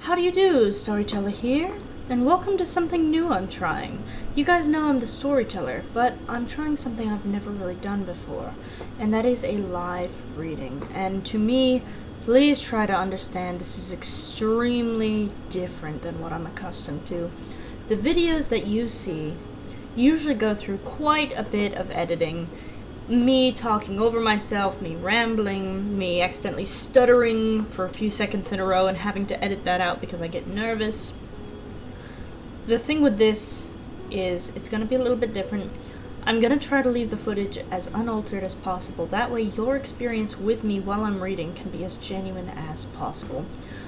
How do you do, Storyteller here? And welcome to something new I'm trying. You guys know I'm the storyteller, but I'm trying something I've never really done before, and that is a live reading. And to me, please try to understand this is extremely different than what I'm accustomed to. The videos that you see usually go through quite a bit of editing. Me talking over myself, me rambling, me accidentally stuttering for a few seconds in a row and having to edit that out because I get nervous. The thing with this is it's going to be a little bit different. I'm going to try to leave the footage as unaltered as possible. That way your experience with me while I'm reading can be as genuine as possible.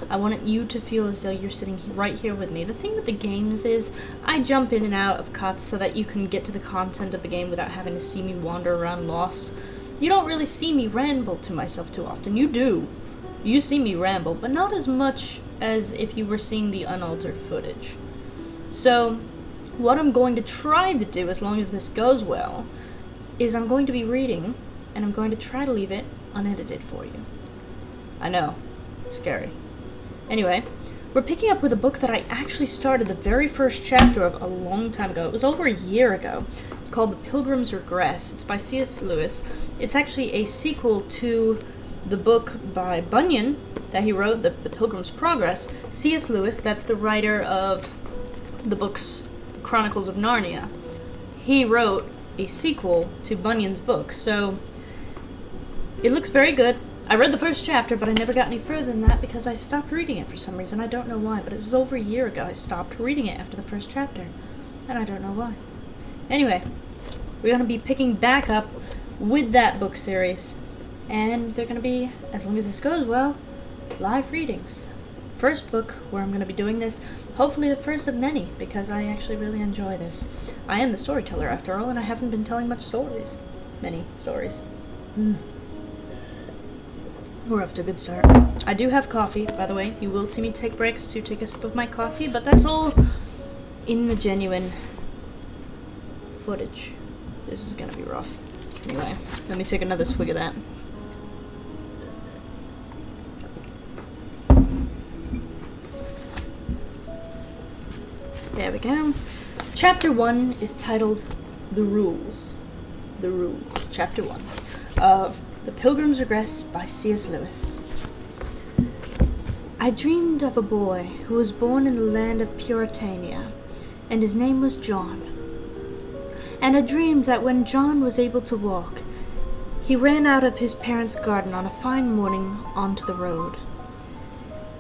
I want you to feel as though you're sitting right here with me. The thing with the games is I jump in and out of cuts so that you can get to the content of the game without having to see me wander around lost. You don't really see me ramble to myself too often. You do. You see me ramble, but not as much as if you were seeing the unaltered footage. So, what I'm going to try to do, as long as this goes well, is I'm going to be reading, and I'm going to try to leave it unedited for you. I know. Scary. Anyway, we're picking up with a book that I actually started the very first chapter of a long time ago. It was over a year ago. It's called The Pilgrim's Regress. It's by C.S. Lewis. It's actually a sequel to the book by Bunyan that he wrote, The Pilgrim's Progress. C.S. Lewis, that's the writer of the books Chronicles of Narnia. He wrote a sequel to Bunyan's book, so it looks very good. I read the first chapter, but I never got any further than that because I stopped reading it for some reason. I don't know why, but it was over a year ago I stopped reading it after the first chapter, and I don't know why. Anyway, we're going to be picking back up with that book series, and they're going to be, as long as this goes well, live readings. First book where I'm going to be doing this, hopefully the first of many, because I actually really enjoy this. I am the storyteller after all, and I haven't been telling much stories. Many stories. We're off to a good start. I do have coffee, by the way. You will see me take breaks to take a sip of my coffee, but that's all in the genuine footage. This is going to be rough. Anyway, let me take another swig of that. There we go. Chapter 1 is titled The Rules. The Rules. Chapter 1 of The Pilgrim's Regress by C.S. Lewis. I dreamed of a boy who was born in the land of Puritania, and his name was John. And I dreamed that when John was able to walk, he ran out of his parents' garden on a fine morning onto the road.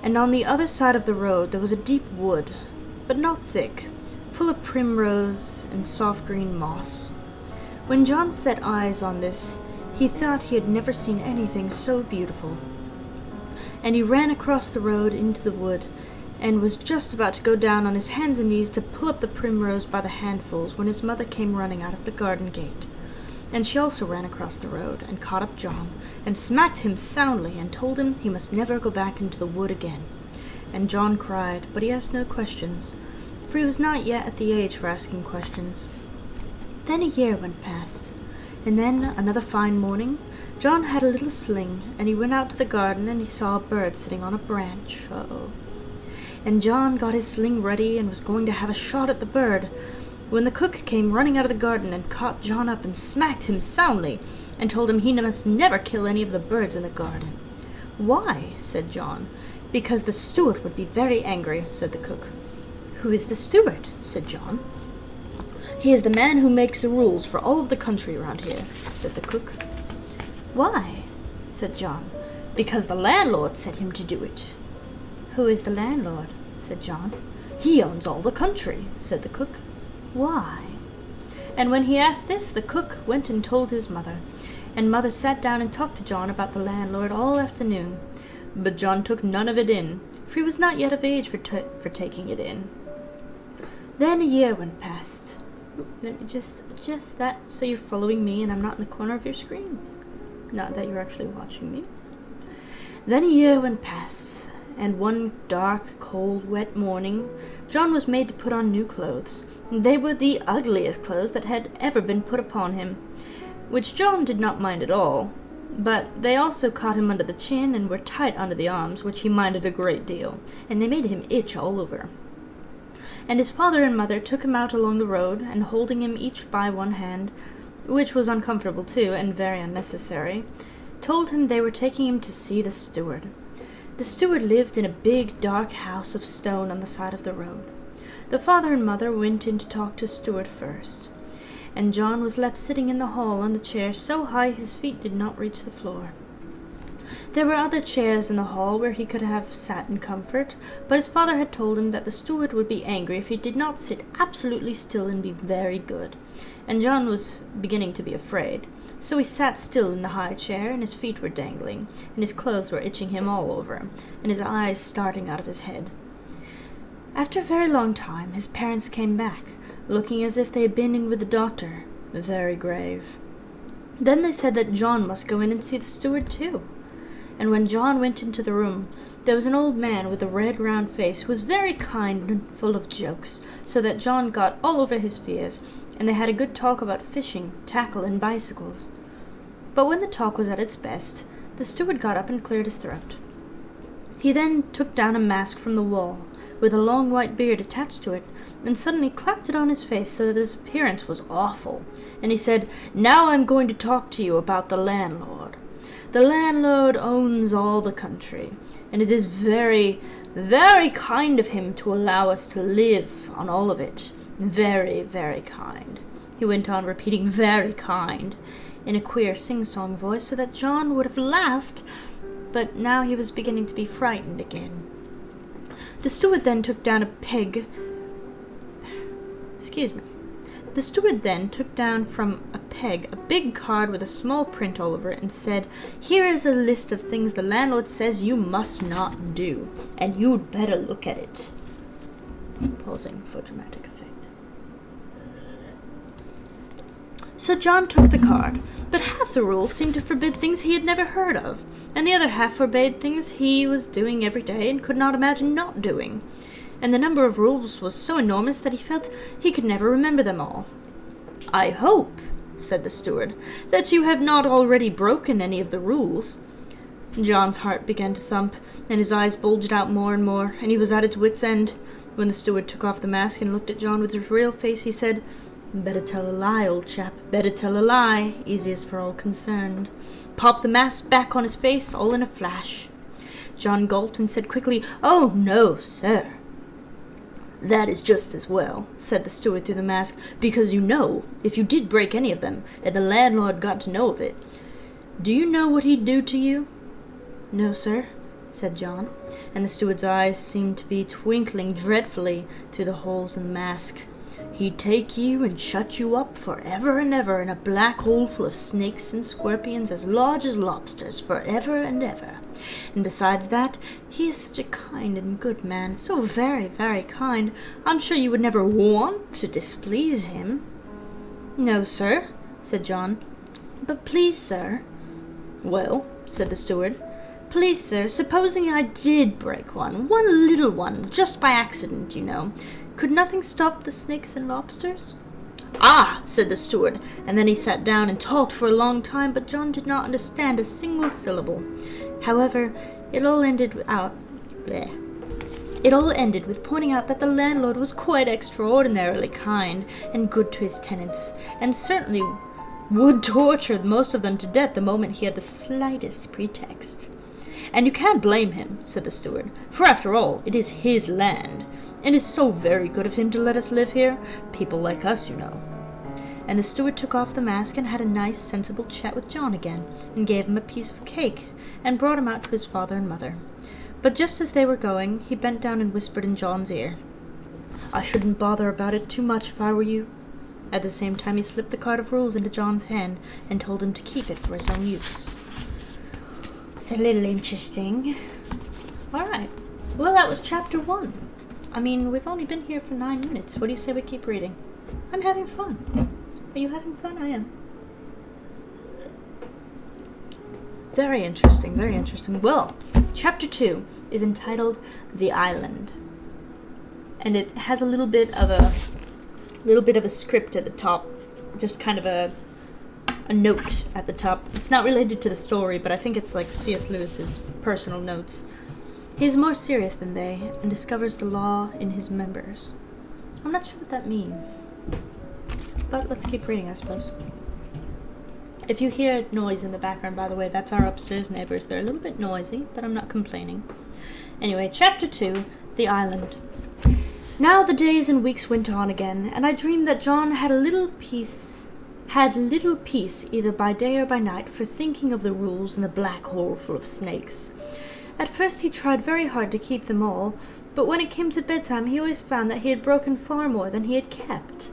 And on the other side of the road there was a deep wood, but not thick, full of primrose and soft green moss. When John set eyes on this, he thought he had never seen anything so beautiful. And he ran across the road into the wood, and was just about to go down on his hands and knees to pull up the primrose by the handfuls when his mother came running out of the garden gate. And she also ran across the road, and caught up John, and smacked him soundly, and told him he must never go back into the wood again. And John cried, but he asked no questions, for he was not yet at the age for asking questions. Then a year went past, and then another fine morning, John had a little sling, and he went out to the garden, and he saw a bird sitting on a branch. And John got his sling ready, and was going to have a shot at the bird, when the cook came running out of the garden, and caught John up, and smacked him soundly, and told him he must never kill any of the birds in the garden. "Why?" said John. "Because the steward would be very angry," said the cook. "Who is the steward?" said John. "He is the man who makes the rules for all of the country around here," said the cook. "Why?" said John. "Because the landlord sent him to do it." "Who is the landlord?" said John. "He owns all the country," said the cook. "Why?" And when he asked this, the cook went and told his mother, and mother sat down and talked to John about the landlord all afternoon. But John took none of it in, for he was not yet of age for taking it in. Then a year went past. Let me just adjust that so you're following me and I'm not in the corner of your screens. Not that you're actually watching me. Then a year went past, and one dark, cold, wet morning, John was made to put on new clothes. They were the ugliest clothes that had ever been put upon him, which John did not mind at all. But they also caught him under the chin and were tight under the arms, which he minded a great deal, and they made him itch all over. And his father and mother took him out along the road, and holding him each by one hand, which was uncomfortable too, and very unnecessary, told him they were taking him to see the steward. The steward lived in a big, dark house of stone on the side of the road. The father and mother went in to talk to the steward first, and John was left sitting in the hall on the chair so high his feet did not reach the floor. There were other chairs in the hall where he could have sat in comfort, but his father had told him that the steward would be angry if he did not sit absolutely still and be very good, and John was beginning to be afraid. So he sat still in the high chair, and his feet were dangling, and his clothes were itching him all over, and his eyes starting out of his head. After a very long time, his parents came back, looking as if they had been in with the doctor, very grave. Then they said that John must go in and see the steward too. And when John went into the room, there was an old man with a red round face who was very kind and full of jokes, so that John got all over his fears, and they had a good talk about fishing, tackle, and bicycles. But when the talk was at its best, the steward got up and cleared his throat. He then took down a mask from the wall, with a long white beard attached to it, and suddenly clapped it on his face so that his appearance was awful, and he said, "Now I'm going to talk to you about the landlord. The landlord owns all the country, and it is very, very kind of him to allow us to live on all of it. Very, very kind." He went on repeating "very kind" in a queer sing-song voice so that John would have laughed, but now he was beginning to be frightened again. The steward then took down from a peg a big card with a small print all over it and said, "Here is a list of things the landlord says you must not do, and you'd better look at it." Pausing for dramatic effect. So John took the card, but half the rules seemed to forbid things he had never heard of, and the other half forbade things he was doing every day and could not imagine not doing. And the number of rules was so enormous that he felt he could never remember them all. "I hope," said the steward, "that you have not already broken any of the rules." John's heart began to thump, and his eyes bulged out more and more, and he was at his wit's end. When the steward took off the mask and looked at John with his real face, he said, "Better tell a lie, old chap, better tell a lie, easiest for all concerned." Popped the mask back on his face, all in a flash. John gulped and said quickly, "Oh, no, sir." "That is just as well," said the steward through the mask, "because you know, if you did break any of them, and the landlord got to know of it, do you know what he'd do to you?" "No, sir," said John, and the steward's eyes seemed to be twinkling dreadfully through the holes in the mask. "He'd take you and shut you up for ever and ever in a black hole full of snakes and scorpions as large as lobsters for ever and ever. And besides that, he is such a kind and good man, so very, very kind, I'm sure you would never want to displease him." "No, sir," said John. "But please, sir—" "Well," said the steward, "please, sir, supposing I did break one little one, just by accident, you know, could nothing stop the snakes and lobsters?" "Ah!" said the steward, and then he sat down and talked for a long time, but John did not understand a single syllable. However, it all ended with pointing out that the landlord was quite extraordinarily kind and good to his tenants, and certainly would torture most of them to death the moment he had the slightest pretext. "And you can't blame him," said the steward, "for after all, it is his land. It is so very good of him to let us live here, people like us, you know." And the steward took off the mask and had a nice, sensible chat with John again, and gave him a piece of cake, and brought him out to his father and mother. But just as they were going, he bent down and whispered in John's ear, "I shouldn't bother about it too much if I were you." At the same time, he slipped the card of rules into John's hand and told him to keep it for his own use. It's a little interesting. All right. Well, that was chapter 1. I mean, we've only been here for 9 minutes. What do you say we keep reading? I'm having fun. Are you having fun? I am. Very interesting, very interesting. Well, chapter 2 is entitled The Island. And it has a little bit of a script at the top. Just kind of a a note at the top. It's not related to the story, but I think it's like C.S. Lewis's personal notes. He is more serious than they, and discovers the law in his members. I'm not sure what that means, but let's keep reading, I suppose. If you hear noise in the background, by the way, that's our upstairs neighbors. They're a little bit noisy, but I'm not complaining. Anyway, Chapter 2, The Island. Now the days and weeks went on again, and I dreamed that John had little peace either by day or by night for thinking of the rules in the black hole full of snakes. At first he tried very hard to keep them all, but when it came to bedtime he always found that he had broken far more than he had kept,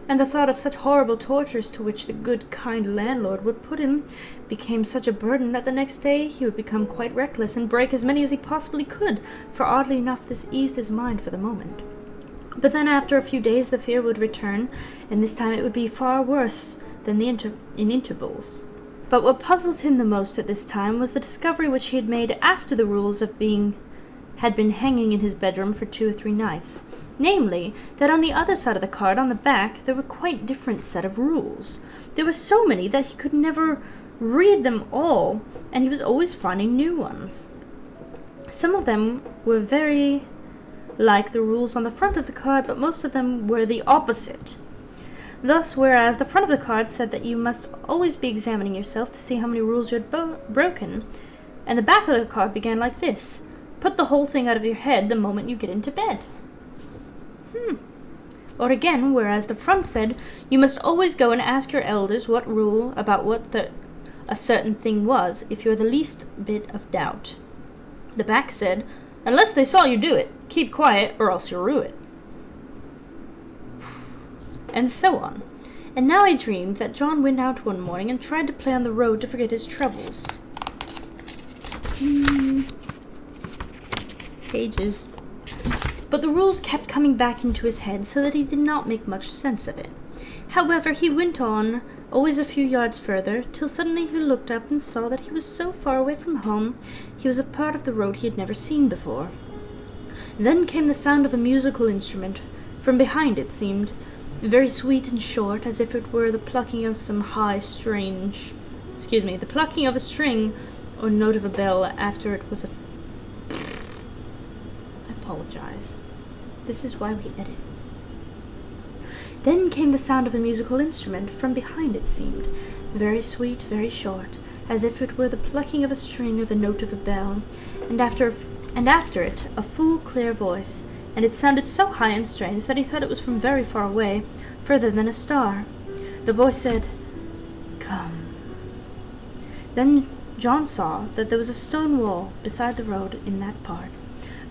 and the thought of such horrible tortures to which the good, kind landlord would put him became such a burden that the next day he would become quite reckless and break as many as he possibly could, for oddly enough this eased his mind for the moment. But then after a few days the fear would return, and this time it would be far worse than in intervals. But what puzzled him the most at this time was the discovery which he had made after the rules had been hanging in his bedroom for 2 or 3 nights. Namely, that on the other side of the card, on the back, there were quite different set of rules. There were so many that he could never read them all, and he was always finding new ones. Some of them were very like the rules on the front of the card, but most of them were the opposite. Thus, whereas the front of the card said that you must always be examining yourself to see how many rules you had broken, and the back of the card began like this: put the whole thing out of your head the moment you get into bed. Or again, whereas the front said, you must always go and ask your elders what rule about a certain thing was, if you're the least bit of doubt. The back said, unless they saw you do it, keep quiet or else you'll rue it. And so on. And now I dreamed that John went out one morning and tried to play on the road to forget his troubles. Pages. But the rules kept coming back into his head so that he did not make much sense of it. However, he went on, always a few yards further, till suddenly he looked up and saw that he was so far away from home he was a part of the road he had never seen before. Then came the sound of a musical instrument. From behind it seemed, very sweet and short, as if it were the plucking of some the plucking of a string or note of a bell after it was I apologize. This is why we edit. Then came the sound of a musical instrument. From behind it seemed, very sweet, very short, as if it were the plucking of a string or the note of a bell, and after it a full, clear voice, and it sounded so high and strange that he thought it was from very far away, further than a star. The voice said, "Come." Then John saw that there was a stone wall beside the road in that part,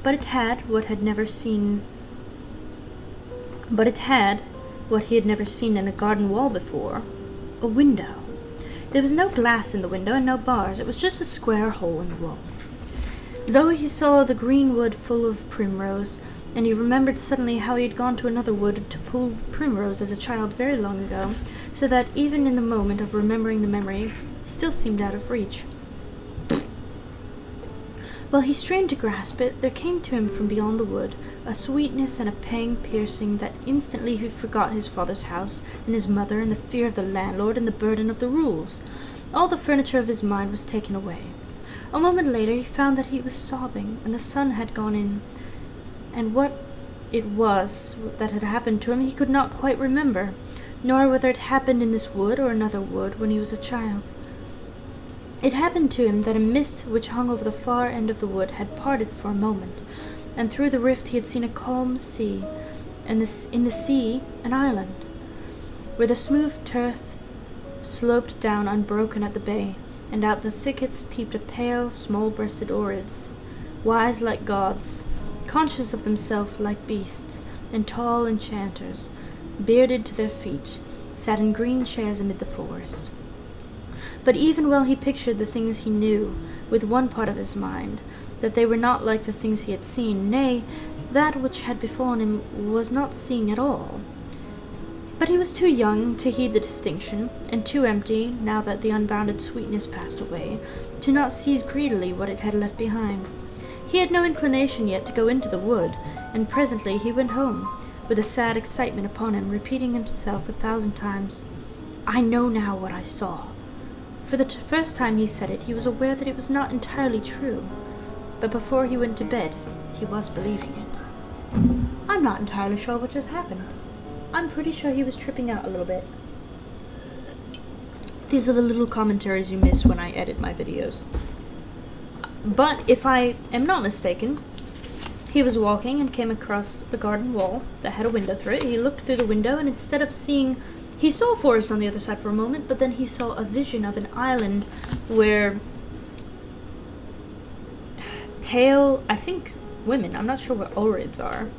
but it had what he had never seen in a garden wall before, a window. There was no glass in the window and no bars. It was just a square hole in the wall. Though he saw the green wood full of primrose, and he remembered suddenly how he had gone to another wood to pull primrose as a child very long ago, so that even in the moment of remembering the memory, he still seemed out of reach. While he strained to grasp it, there came to him from beyond the wood a sweetness and a pang piercing that instantly he forgot his father's house and his mother and the fear of the landlord and the burden of the rules. All the furniture of his mind was taken away. A moment later he found that he was sobbing, and the sun had gone in, and what it was that had happened to him he could not quite remember, nor whether it happened in this wood or another wood when he was a child. It happened to him that a mist which hung over the far end of the wood had parted for a moment, and through the rift he had seen a calm sea, and in the sea an island, where the smooth turf sloped down unbroken at the bay, and out the thickets peeped a pale, small-breasted Oryx, wise like gods, conscious of themselves like beasts, and tall enchanters, bearded to their feet, sat in green chairs amid the forest. But even while he pictured the things he knew, with one part of his mind, that they were not like the things he had seen, nay, that which had befallen him was not seeing at all. But he was too young to heed the distinction, and too empty, now that the unbounded sweetness passed away, to not seize greedily what it had left behind. He had no inclination yet to go into the wood, and presently he went home, with a sad excitement upon him, repeating himself 1,000 times, "I know now what I saw. For the first time he said it, he was aware that it was not entirely true. But before he went to bed, he was believing it. I'm not entirely sure what just happened. I'm pretty sure he was tripping out a little bit. These are the little commentaries you miss when I edit my videos. But if I am not mistaken, he was walking and came across the garden wall that had a window through it. He looked through the window, and instead of seeing... He saw a forest on the other side for a moment, but then he saw a vision of an island where pale, I think, women, I'm not sure what Orids are,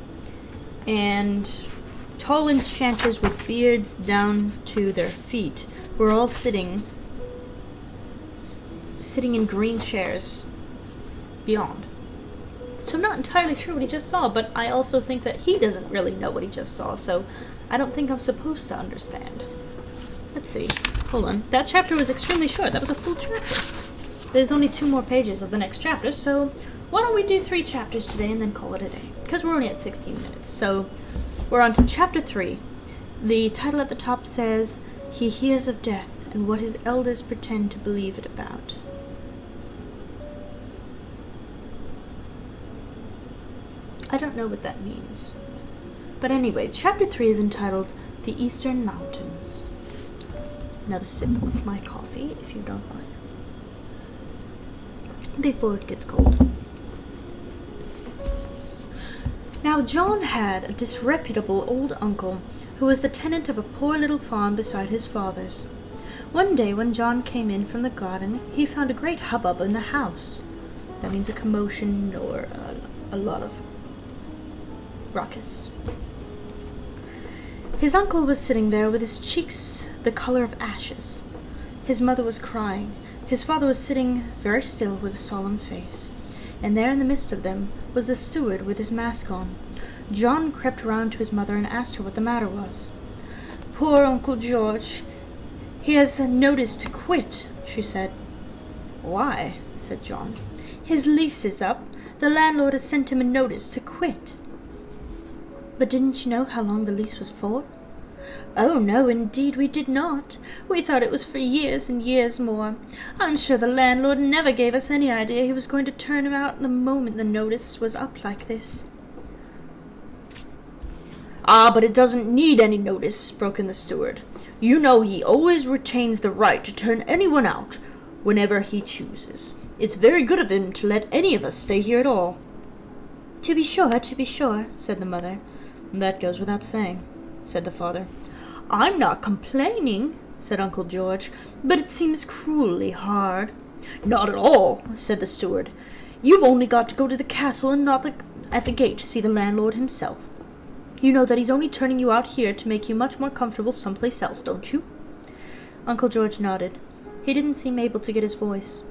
and tall enchanters with beards down to their feet were all sitting in green chairs beyond. So I'm not entirely sure what he just saw, but I also think that he doesn't really know what he just saw, so I don't think I'm supposed to understand. Let's see. Hold on. That chapter was extremely short. That was a full chapter. There's only 2 more pages of the next chapter, so why don't we do 3 chapters today and then call it a day? Because we're only at 16 minutes. So we're on to chapter 3. The title at the top says, He Hears of Death and What His Elders Pretend to Believe It About. I don't know what that means. But anyway, chapter 3 is entitled The Eastern Mountains. Another sip of my coffee, if you don't mind. Before it gets cold. Now, John had a disreputable old uncle who was the tenant of a poor little farm beside his father's. One day when John came in from the garden, he found a great hubbub in the house. That means a commotion or a lot of ruckus. His uncle was sitting there with his cheeks the color of ashes. His mother was crying. His father was sitting very still with a solemn face. And there in the midst of them was the steward with his mask on. John crept round to his mother and asked her what the matter was. "Poor Uncle George. He has a notice to quit," she said. "Why?" said John. "His lease is up. The landlord has sent him a notice to quit." "But didn't you know how long the lease was for?" "Oh, no, indeed we did not. We thought it was for years and years more. I'm sure the landlord never gave us any idea he was going to turn him out the moment the notice was up like this." "Ah, but it doesn't need any notice," broke in the steward. "You know he always retains the right to turn anyone out whenever he chooses. It's very good of him to let any of us stay here at all." To be sure, said the mother. "That goes without saying," said the father. "I'm not complaining," said Uncle George, "but it seems cruelly hard." "Not at all," said the steward. "You've only got to go to the castle and knock at the gate to see the landlord himself. You know that he's only turning you out here to make you much more comfortable someplace else, don't you?" Uncle George nodded. He didn't seem able to get his voice.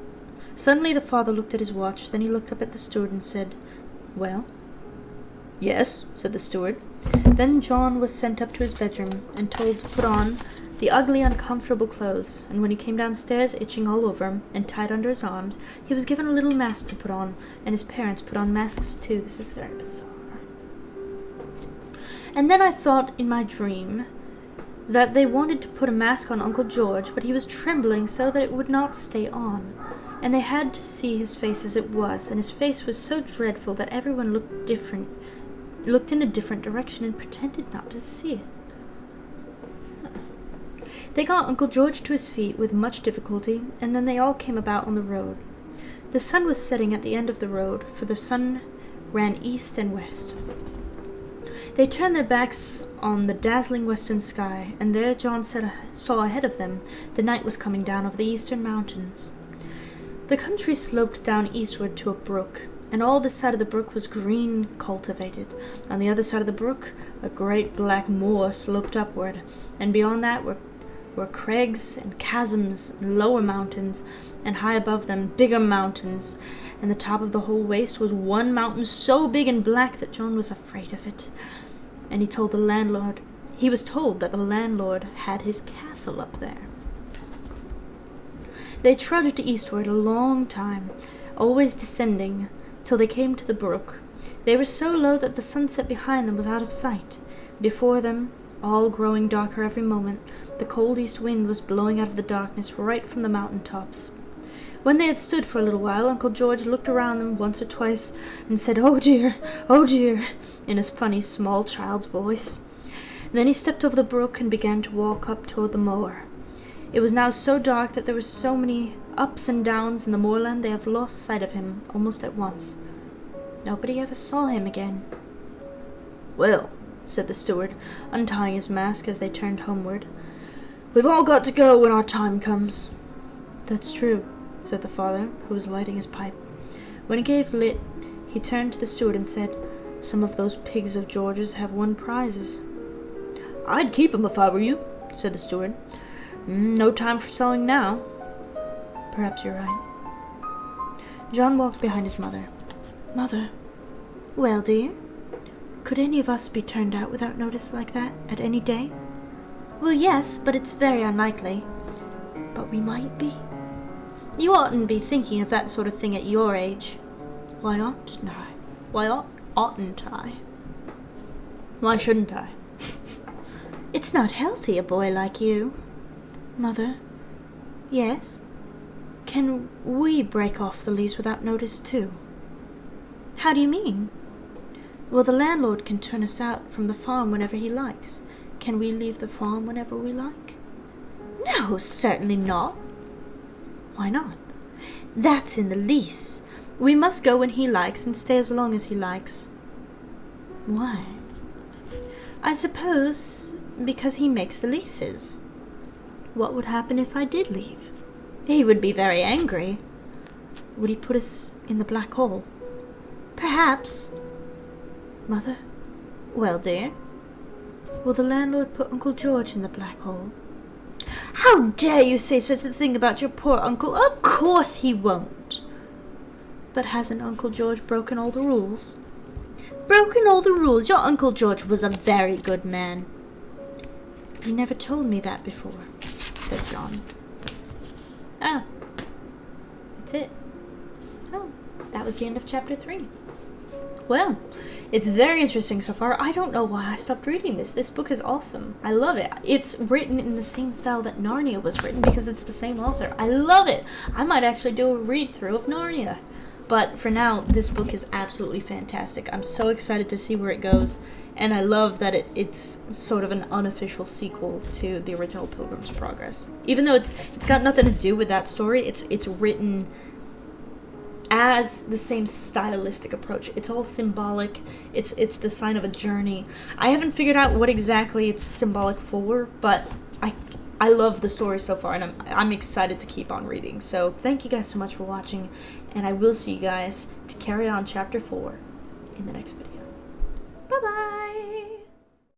Suddenly the father looked at his watch, then he looked up at the steward and said, "Well?" "Yes," said the steward. Then John was sent up to his bedroom and told to put on the ugly, uncomfortable clothes, and when he came downstairs, itching all over and tied under his arms, he was given a little mask to put on, and his parents put on masks too. This is very bizarre. "And then I thought in my dream that they wanted to put a mask on Uncle George, but he was trembling so that it would not stay on, and they had to see his face as it was, and his face was so dreadful that everyone looked in a different direction and pretended not to see it. They got Uncle George to his feet with much difficulty, and then they all came about on the road. The sun was setting at the end of the road, for the sun ran east and west. They turned their backs on the dazzling western sky, and there John saw ahead of them the night was coming down over the eastern mountains. The country sloped down eastward to a brook, and all this side of the brook was green cultivated. On the other side of the brook, a great black moor sloped upward, and beyond that were crags and chasms and lower mountains, and high above them bigger mountains, and the top of the whole waste was one mountain so big and black that John was afraid of it. And he was told that the landlord had his castle up there. They trudged eastward a long time, always descending, till they came to the brook. They were so low that the sunset behind them was out of sight. Before them, all growing darker every moment, The cold east wind was blowing out of the darkness right from the mountain tops. When they had stood for a little while, Uncle George looked around them once or twice and said, oh dear," in his funny small child's voice. Then he stepped over the brook and began to walk up toward the moor. It was now so dark that there were so many ups and downs in the moorland they have lost sight of him almost at once. Nobody ever saw him again. "Well," said the steward, untying his mask as they turned homeward, "we've all got to go when our time comes." "That's true," said the father, who was lighting his pipe. When it gave lit, he turned to the steward and said, "Some of those pigs of George's have won prizes." "I'd keep 'em if I were you," said the steward. "No time for selling now." "Perhaps you're right." John walked behind his mother. "Mother." "Well, dear?" "Could any of us be turned out without notice like that at any day?" "Well, yes, but it's very unlikely." "But we might be." "You oughtn't be thinking of that sort of thing at your age." "Why oughtn't I?" "Why oughtn't I?" "Why shouldn't I?" "It's not healthy, a boy like you." "Mother." "Yes?" "Can we break off the lease without notice, too?" "How do you mean?" "Well, the landlord can turn us out from the farm whenever he likes. Can we leave the farm whenever we like?" "No, certainly not." "Why not?" "That's in the lease. We must go when he likes and stay as long as he likes." "Why?" "I suppose because he makes the leases." "What would happen if I did leave?" "He would be very angry." "Would he put us in the black hole?" "Perhaps." "Mother." "Well, dear?" "Will the landlord put Uncle George in the black hole?" "How dare you say such a thing about your poor uncle? Of course he won't." "But hasn't Uncle George broken all the rules?" "Broken all the rules? Your Uncle George was a very good man." "You never told me that before," said John. "Ah, that's it. Oh, that was the end of chapter 3. Well, it's very interesting so far. I don't know why I stopped reading this. This book is awesome. I love it. It's written in the same style that Narnia was written because it's the same author. I love it. I might actually do a read-through of Narnia. But for now, this book is absolutely fantastic. I'm so excited to see where it goes. And I love that it's sort of an unofficial sequel to the original Pilgrim's Progress. Even though it's got nothing to do with that story, it's written as the same stylistic approach. It's all symbolic. It's the sign of a journey. I haven't figured out what exactly it's symbolic for, but I love the story so far, and I'm excited to keep on reading. So thank you guys so much for watching, and I will see you guys to carry on chapter 4 in the next video.